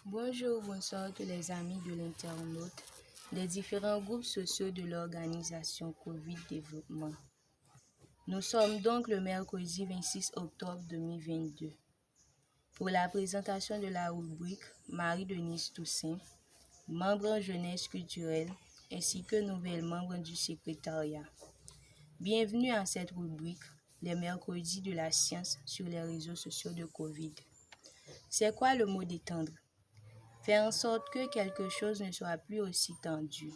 Bonjour, bonsoir tous les amis de l'internaute, des différents groupes sociaux de l'organisation Covid Développement. Nous sommes donc le mercredi 26 octobre 2022 pour la présentation de la rubrique Marie-Denise Toussaint, membre en jeunesse culturelle, ainsi que nouvel membre du secrétariat. Bienvenue à cette rubrique, les mercredis de la science sur les réseaux sociaux de Covid. C'est quoi le mot détendre? Faire en sorte que quelque chose ne soit plus aussi tendu.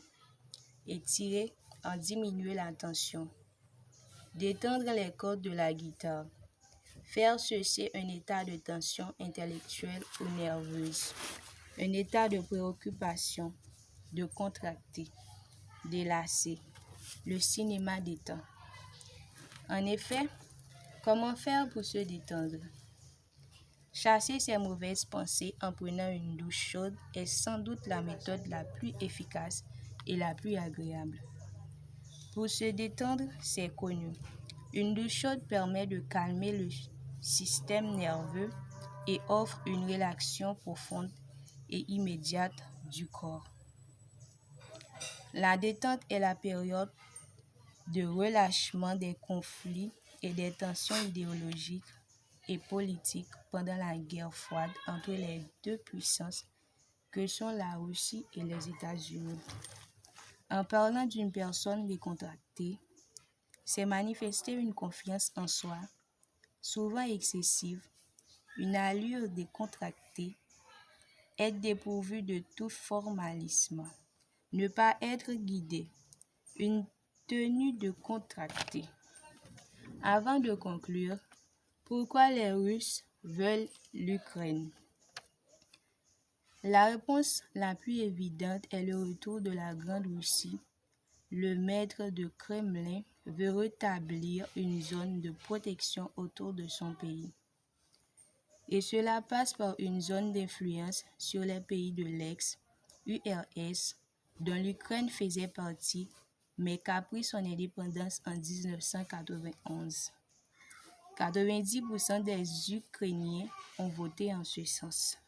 Étirer, en diminuer la tension. Détendre les cordes de la guitare. Faire cesser un état de tension intellectuelle ou nerveuse. Un état de préoccupation, de contracté, délassé. Le cinéma détend. En effet, comment faire pour se détendre? Chasser ses mauvaises pensées en prenant une douche chaude est sans doute la méthode la plus efficace et la plus agréable. Pour se détendre, c'est connu. Une douche chaude permet de calmer le système nerveux et offre une relaxation profonde et immédiate du corps. La détente est la période de relâchement des conflits et des tensions idéologiques et politiques pendant la guerre froide entre les deux puissances que sont la Russie et les États-Unis. En parlant d'une personne décontractée, c'est manifester une confiance en soi, souvent excessive, une allure décontractée, être dépourvu de tout formalisme, ne pas être guidé, une tenue de contracté. Avant de conclure, pourquoi les Russes veulent l'Ukraine? La réponse la plus évidente est le retour de la Grande Russie. Le maître du Kremlin veut rétablir une zone de protection autour de son pays. Et cela passe par une zone d'influence sur les pays de l'ex-URSS, dont l'Ukraine faisait partie, mais qu'a pris son indépendance en 1991. 90% des Ukrainiens ont voté en ce sens.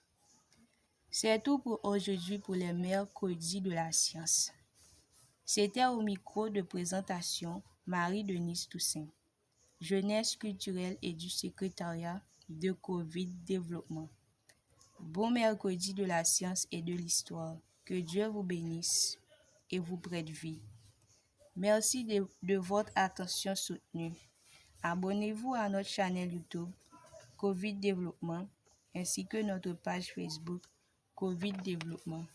C'est tout pour aujourd'hui pour les mercredis de la science. C'était au micro de présentation Marie-Denise Toussaint, jeunesse culturelle et du secrétariat de Covid Développement. Bon mercredi de la science et de l'histoire. Que Dieu vous bénisse et vous prête vie. Merci de votre attention soutenue. Abonnez-vous à notre chaîne YouTube Covid Développement ainsi que notre page Facebook Covid Développement.